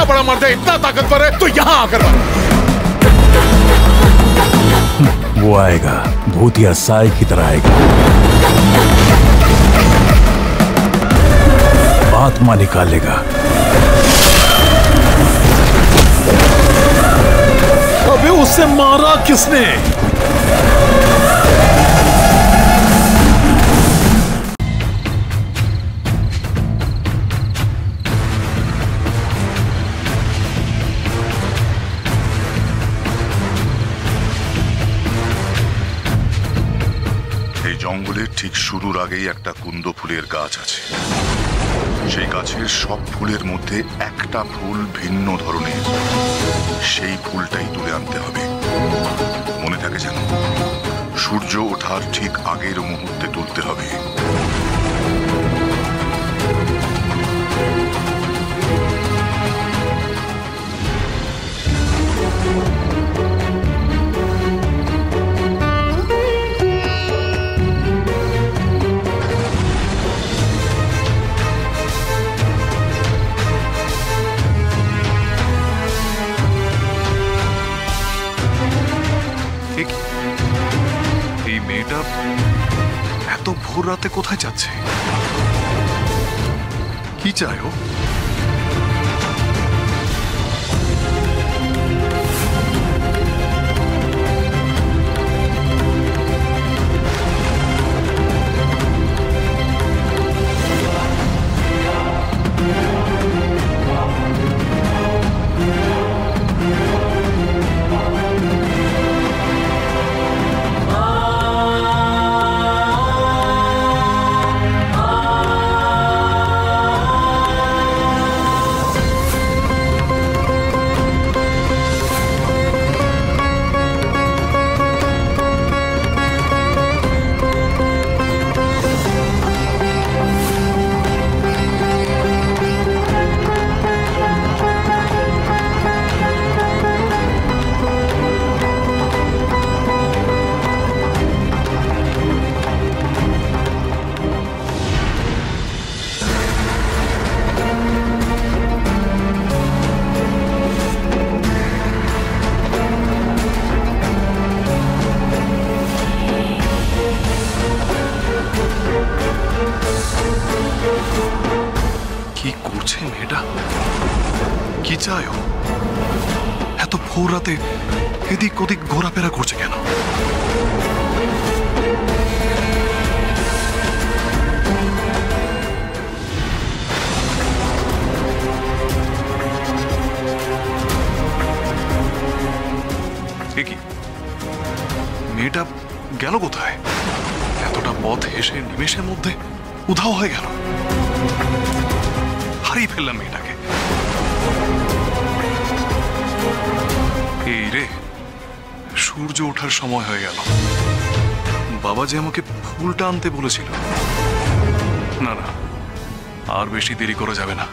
बड़ा मर्द है, इतना ताकतवर है, तो यहाँ आकर वो आएगा, भूतिया साय की तरह आएगा, आत्मा निकालेगा। अबे उससे मारा किसने? জঙ্গলের ঠিক শুরুর আগেই একটা কুন্দ ফুলের গাছ আছে। সেই গাছের সব ফুলের মধ্যে একটা ফুল ভিন্ন ধরনের, সেই ফুলটাই তুলে আনতে হবে। মনে থাকে যেন, সূর্য ওঠার ঠিক আগের মুহূর্তে তুলতে হবে। এই মেয়েটা এত ভোর রাতে কোথায় যাচ্ছে? কি চায় ও? কি করছে মেয়েটা? কি চায় ও? এত ভোর রাতে এদিক ওদিক ঘোরাফেরা করছে কেন? কি মেয়েটা গেল কোথায়? এতটা পথ হেসে নিমেষের মধ্যে উধাও হয়ে গেল। হারিয়ে ফেললাম মেয়েটাকে। এই রে, সূর্য ওঠার সময় হয়ে গেল। বাবা যে আমাকে ফুলটা আনতে বলেছিল, না না, আর বেশি দেরি করা যাবে না।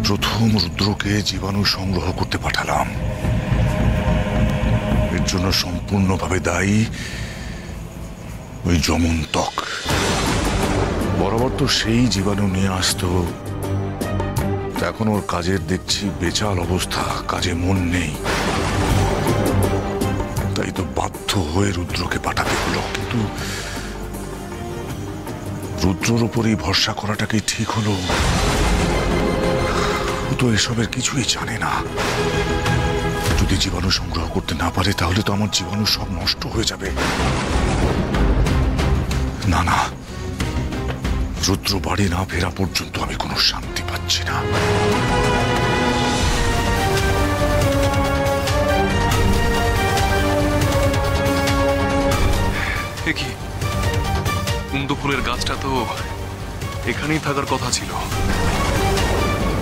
প্রথম রুদ্রকে জীবাণু সংগ্রহ করতে পাঠালাম। এর জন্য সম্পূর্ণভাবে দায়ী ওই যমন্তক। বরাবর তো সেই জীবাণু নিয়ে আসতো, এখন ওর কাজের দেখছি বেচাল অবস্থা, কাজে মন নেই। তাই তো বাধ্য হয়ে রুদ্রকে পাঠাতে হলো। কিন্তু রুদ্রর উপরই ভরসা করাটাকে ঠিক হলো? তো এসবের কিছুই জানে না। যদি জীবাণু সংগ্রহ করতে না পারে তাহলে তো আমার জীবাণু সব নষ্ট হয়ে যাবে। না না, রুদ্র বাড়ি না ফেরা পর্যন্ত আমি কোনো শান্তি পাচ্ছি না। কি কুন্দ ফুলের গাছটা তো এখানেই থাকার কথা ছিল।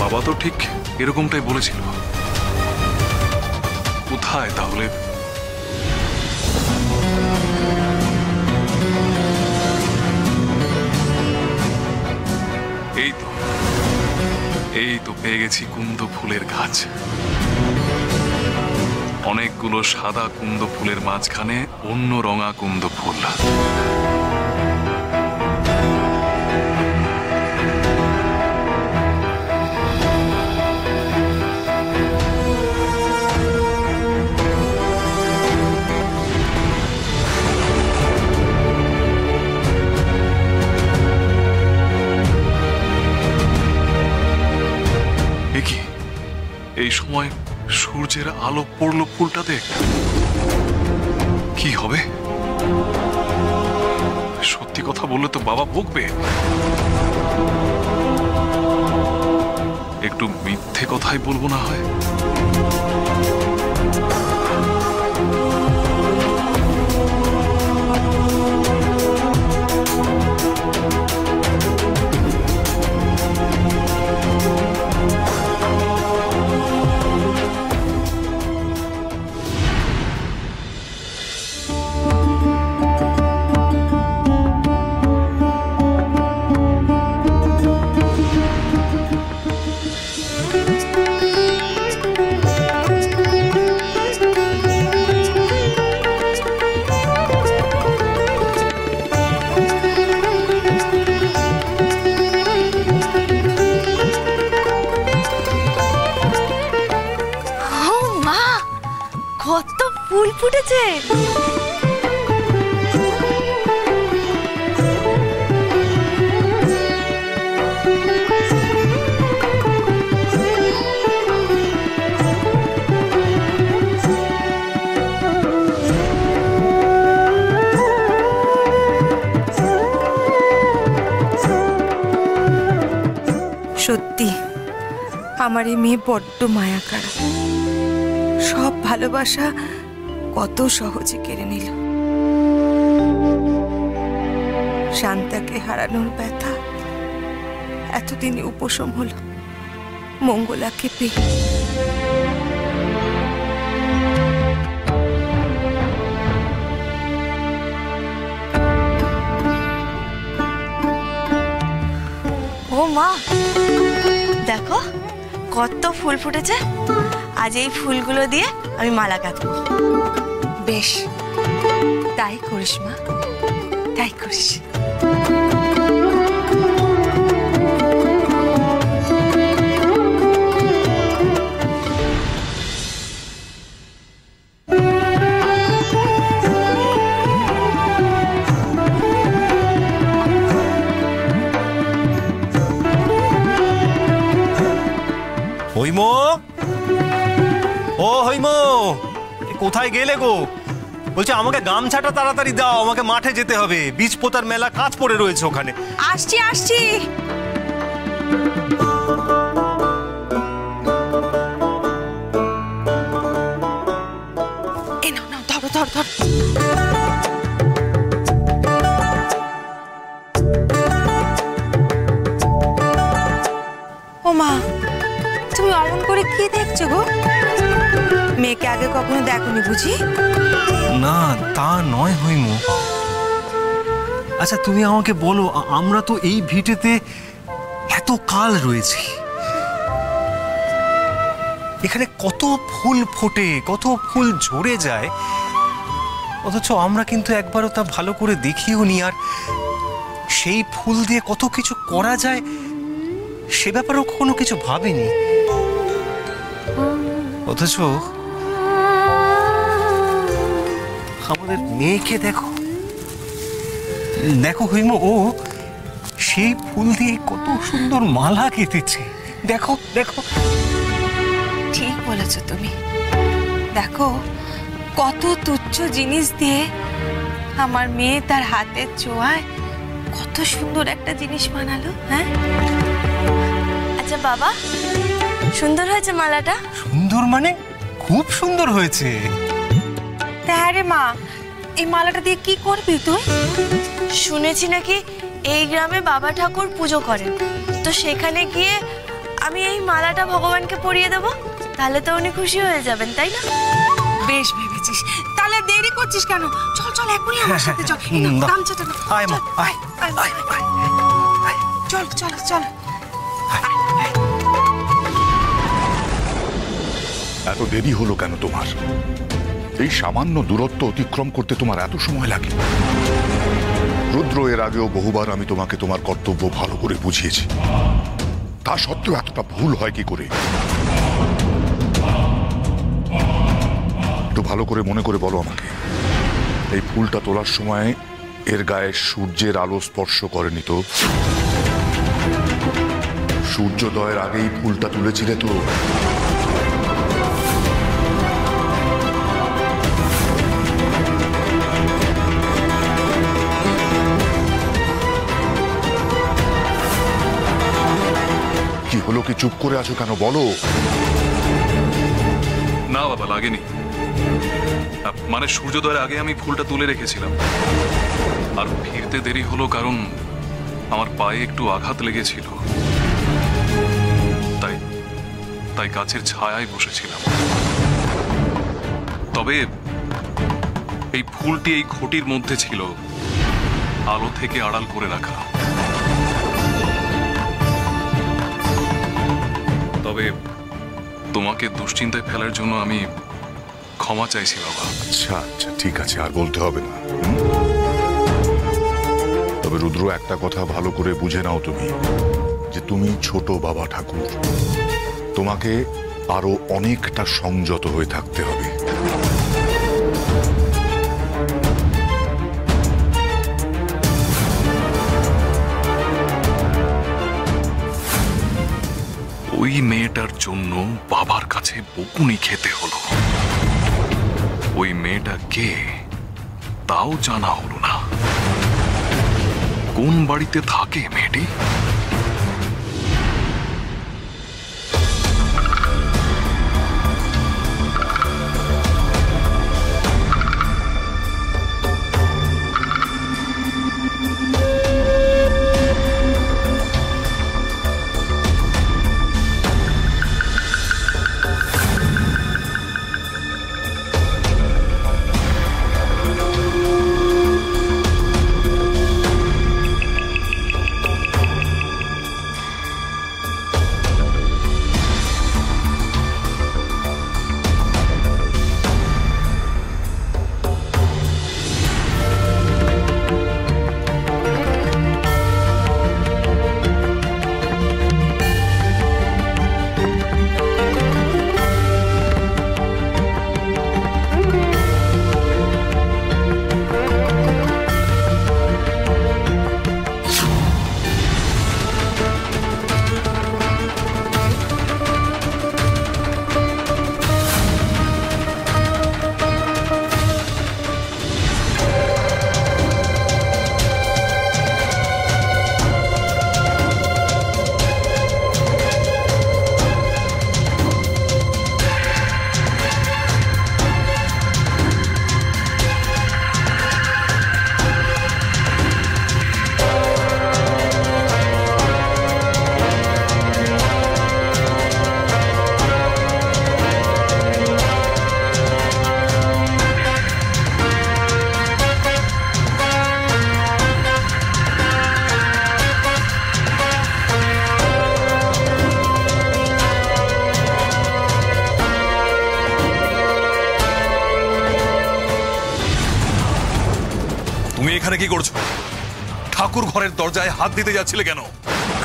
বাবা তো ঠিক এরকমটাই বলেছিল। কোথায় তাহলে? দেখছি কুন্দ ফুলের গাছ, অনেকগুলো সাদা কুন্দ ফুলের মাঝখানে অন্য রঙা কুন্দ ফুল। এই সময় সূর্যের আলো পড়লো ফুলটাতে, কি হবে? সত্যি কথা বললে তো বাবা বকবে। একটু মিথ্যে কথাই বলবো না হয়। কত ফুল ফুটেছে! সত্যি আমার এই মেয়ে বড্ড মায়াকাড়া। সব ভালোবাসা কত সহজে কেড়ে নিল। শান্তাকে হারানোর ব্যথা এতদিনে উপশম হলো মঙ্গলাকে পেয়ে। ও মা, দেখো কত ফুল ফুটেছে। আজ এই ফুলগুলো দিয়ে আমি মালা গাঁথবো। বেশ, তাই করিস মা, তাই করিস। হৈমো, ও হৈমো, কোথায় গেলে গো? বলছে আমাকে গামছাটা তাড়াতাড়ি দাও, আমাকে মাঠে যেতে হবে। বীজ পোতার মেলা কাজ পড়ে রয়েছে ওখানে। আসছি আসছি। এ নাও নাও, ধরো ধরো ধরো। ও মা, তুমি অমন করে কি দেখছো গো? মেয়েকে আগে কখনো দেখোনি বুঝি? না, তা নয় হৈমো। আচ্ছা তুমি আমাকে বলো, আমরা তো এই ভিটেতে এত কাল রয়েছি, এখানে কত ফুল ফোটে, কত ফুল ঝরে যায়, অথচ আমরা কিন্তু একবারও তা ভালো করে দেখিও নি। আর সেই ফুল দিয়ে কত কিছু করা যায় সে ব্যাপারেও কখনো কিছু ভাবিনি। অথচ আমাদের মেয়েকে দেখো, দেখো হৈমো, ও সেই ফুল দিয়ে কত সুন্দর মালা গেঁথেছে। দেখো দেখো। ঠিক বলেছো তুমি। দেখো কত তুচ্ছ জিনিস দিয়ে আমার মেয়ে তার হাতের ছোঁয়ায় কত সুন্দর একটা জিনিস বানালো। হ্যাঁ, আচ্ছা বাবা, সুন্দর হয়েছে মালাটা? সুন্দর মানে খুব সুন্দর হয়েছে। হ্যাঁ রে মা, এই মালাটা দিয়ে কি করবি তুই? শুনেছি নাকি এই গ্রামে বাবা ঠাকুর পুজো করেন, তো সেখানে গিয়ে আমি এই মালাটা ভগবানকে পরিয়ে দেবো, তাহলে তো উনি খুশি হয়ে যাবেন, তাই না? বেশ ভেবেছিস, তাহলে দেরি করছিস কেন? চল চল, এখনই আমার সাথে চল। গামছাটা নাও। আয় মা, আয় আয় আয় আয়। চল চল চল। এত দেরি হলো কেন তোমার? এই সামান্য দূরত্ব অতিক্রম করতে তোমার এত সময় লাগে? রুদ্র, এর আগেও বহুবার আমি তোমাকে তোমার কর্তব্য ভালো করে বুঝিয়েছি, তা সত্ত্বেও এতটা ভুল হয় কি করে? একটু ভালো করে মনে করে বলো আমাকে, এই ফুলটা তোলার সময় এর গায়ে সূর্যের আলো স্পর্শ করেনি তো? সূর্যোদয়ের আগেই ফুলটা তুলেছিলে তো? কি হলো, কি চুপ করে আছো কেন, বলো? না বাবা, লাগেনি। মানে সূর্যোদয়ের আগে আমি ফুলটা তুলে রেখেছিলাম, আর ফিরতে দেরি হলো কারণ আমার পায়ে একটু আঘাত লেগেছিল, তাই গাছের ছায়ায় বসেছিলাম। তবে এই ফুলটি এই খুঁটির মধ্যে ছিল, আলো থেকে আড়াল করে রাখা। তবে তোমাকে দুশ্চিন্তায় ফেলার জন্য আমি ক্ষমা চাইছি বাবা। আচ্ছা আচ্ছা, ঠিক আছে, আর বলতে হবে না। তবে রুদ্র, একটা কথা ভালো করে বুঝে নাও তুমি, যে তুমি ছোট বাবা ঠাকুর, তোমাকে আরো অনেকটা সংযত হয়ে থাকতে হবে। ওই মেয়েটার জন্য বাবার কাছে বকুনি খেতে হলো। ওই মেয়েটা কে তাও জানা হলো না। কোন বাড়িতে থাকে মেয়েটি? এখানে কি করছো? ঠাকুর ঘরের দরজায় হাত দিতে যাচ্ছিলে কেন?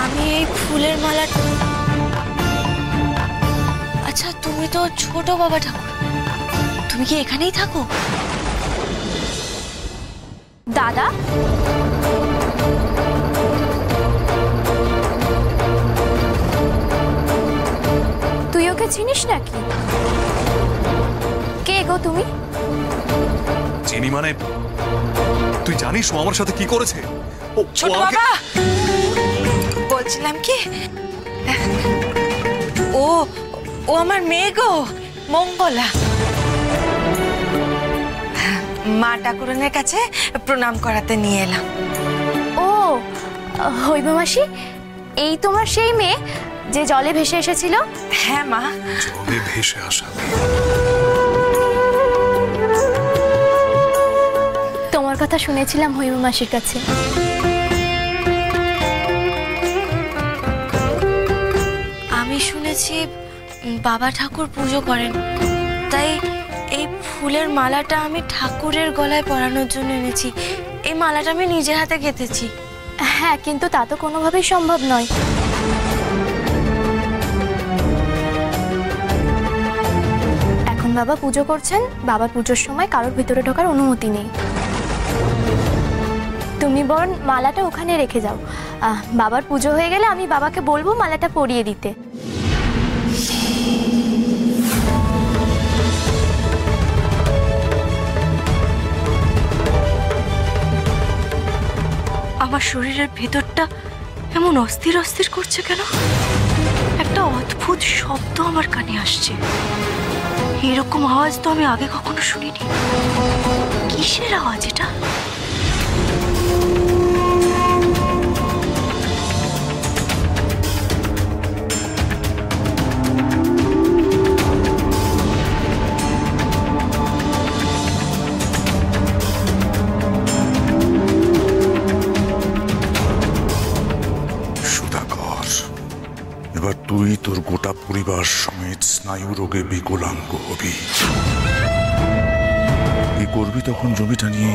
আমি এই ফুলের মালা। আচ্ছা, তুমি তো ছোট বাবা ঠাকুর, তুমি কি এখানেই থাকো? দাদা, তুই ওকে চিনিস নাকি? কে গো তুমি? চিনি মানে? তুই জানিস ও আমার সাথে কি করেছে? ছোট বাবা, বলছিলাম কি, ও ও আমার মেয়ে গো, মঙ্গলা। মা ঠাকুরনের কাছে প্রণাম করাতে নিয়ে এলাম। ও হইবা মাসি, এই তোমার সেই মেয়ে যে জলে ভেসে এসেছিল? হ্যাঁ মা। জলে ভেসে আসা? তোমার কথা শুনেছিলাম হইবা মাসির কাছে। আমি শুনেছি বাবা ঠাকুর পুজো করেন, তাই এই ফুলের মালাটা আমি ঠাকুরের গলায় পরানোর জন্য এনেছি। এই মালাটা আমি নিজের হাতে গেঁথেছি। হ্যাঁ, কিন্তু তা তো কোনোভাবেই সম্ভব নয়। এখন বাবা পুজো করছেন, বাবার পুজোর সময় কারোর ভিতরে ঢোকার অনুমতি নেই। তুমি বরং মালাটা ওখানে রেখে যাও। বাবার পুজো হয়ে গেলে আমি বাবাকে বলবো মালাটা পরিয়ে দিতে। আমার শরীরের ভেতরটা এমন অস্থির অস্থির করছে কেন? একটা অদ্ভুত শব্দ আমার কানে আসছে। এরকম আওয়াজ তো আমি আগে কখনো শুনিনি। কিসের আওয়াজ এটা? এবার তুই তোর গোটা পরিবার সমেত স্নায়ু রোগে বিকলাঙ্গ হবি। কি করবি তখন? জমিটা নিয়ে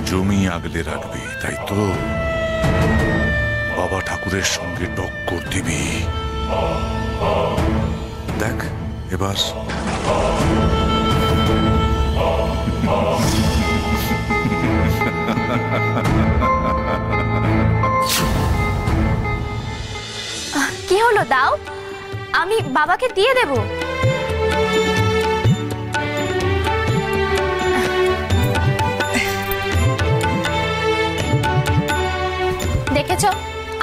জমি আগলে রাখবি, তাই তো? বাবা ঠাকুরের সঙ্গে টক্কর দিবি। দেখ এবার কি হলো? দাও, আমি বাবাকে দিয়ে দেব। দেখেছো,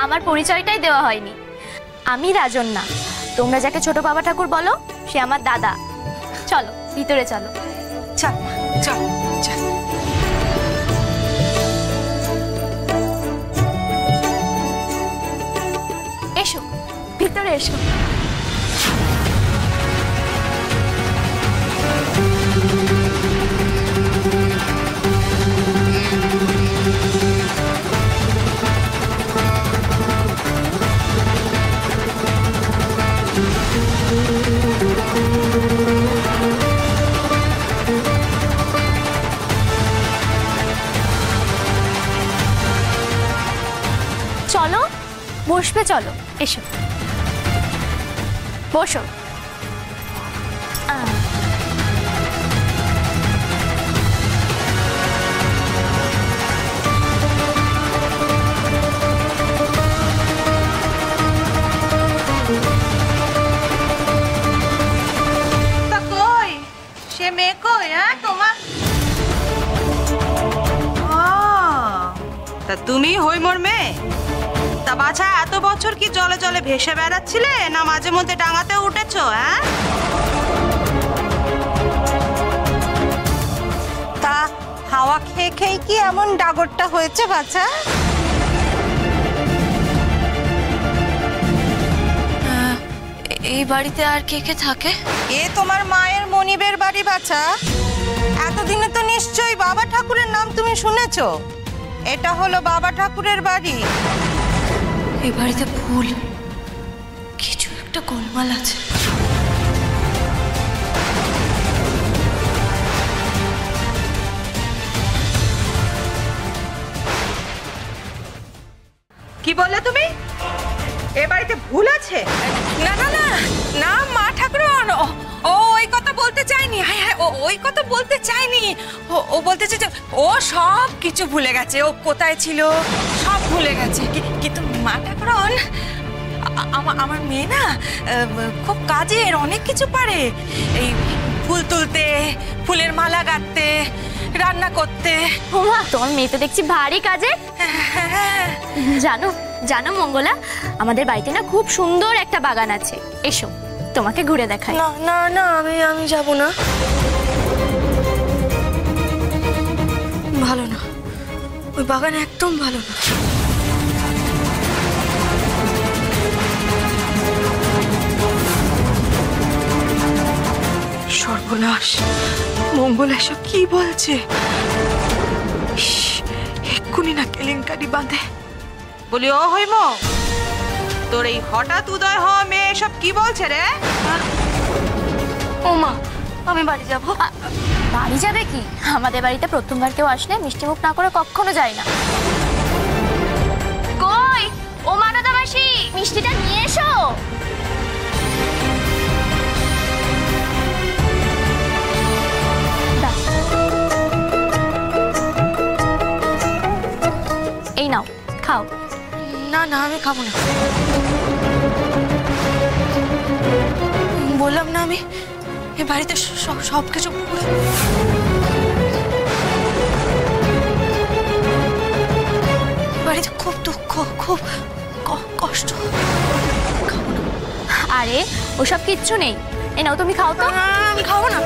আমার পরিচয়টাই দেওয়া হয়নি। আমি রাজন না, তোমরা যাকে ছোট বাবা ঠাকুর বলো সে আমার দাদা। চলো ভিতরে চলো। চল চল চল। এসো ভিতরে এসো। চলো বসবে, চলো এসো বসো। সে মেয়ে কই? হ্যাঁ তোমার তা তুমি হই মোর মেয়ে? তা বাছা, এত বছর কি জলে জলে ভেসে বেড়াচ্ছিলে, না মাঝে মধ্যে ডাঙাতে উঠেছো? হ্যাঁ, তা হাওয়া খেয়ে খেয়ে কি এমন ডাগরটা হয়েছে বাছা? এই বাড়িতে আর কে কে থাকে? এ তোমার মায়ের মনিবের বাড়ি বাছা। এতদিনে তো নিশ্চয়ই বাবা ঠাকুরের নাম তুমি শুনেছো। এটা হলো বাবা ঠাকুরের বাড়ি। এই বাড়িতে ভুল কিছু একটা গোলমাল আছে। কি বললে তুমি? এ বাড়িতে ভুল আছে? না না না না মা ঠাকুরন, ও ওই কথা বলতে চাইনি। হ্যাঁ হ্যাঁ, ওই কথা বলতে চাইনি। ও বলতে চাই যে ও সব কিছু ভুলে গেছে, ও কোথায় ছিল সব ভুলে গেছে। কিন্তু মা ঠাকুরন, আমার মেয়ে না খুব কাজের, অনেক কিছু পারে। এই ফুল তুলতে, ফুলের মালা গাঁথতে, রান্না করতে। ওমা, তোমার মেয়ে তো দেখছি ভারী কাজে। জানো জানো মঙ্গলা, আমাদের বাড়িতে না খুব সুন্দর একটা বাগান আছে। এসো তোমাকে ঘুরে দেখাই। না না না, আমি যাব না। ভালো না, ওই বাগান একদম ভালো না। সর্বনাশ, মঙ্গল এসব কি বলছে? এক্ষুনি না কেলেঙ্কারি বাঁধে। বলি ও হইম, তোর এই হঠাৎ উদয় হওয়া মেয়ে এসব কি বলছে রে? ও মা, আমি বাড়ি যাব। বাড়ি যাবে কি? আমাদের বাড়িতে প্রথমবার কেউ আসলে মিষ্টি মুখ না করে কখনো যায় না। কই ও মানদা মাসি, মিষ্টিটা নিয়ে এসো। এই নাও, খাও। না না, আমি খাবো না। বললাম না, আমি এ বাড়িতে সবকিছু বাড়িতে খুব দুঃখ, খুব কষ্ট। আরে ওসব কিচ্ছু নেই, এই নাও তুমি খাও তো। আমি খাবো না।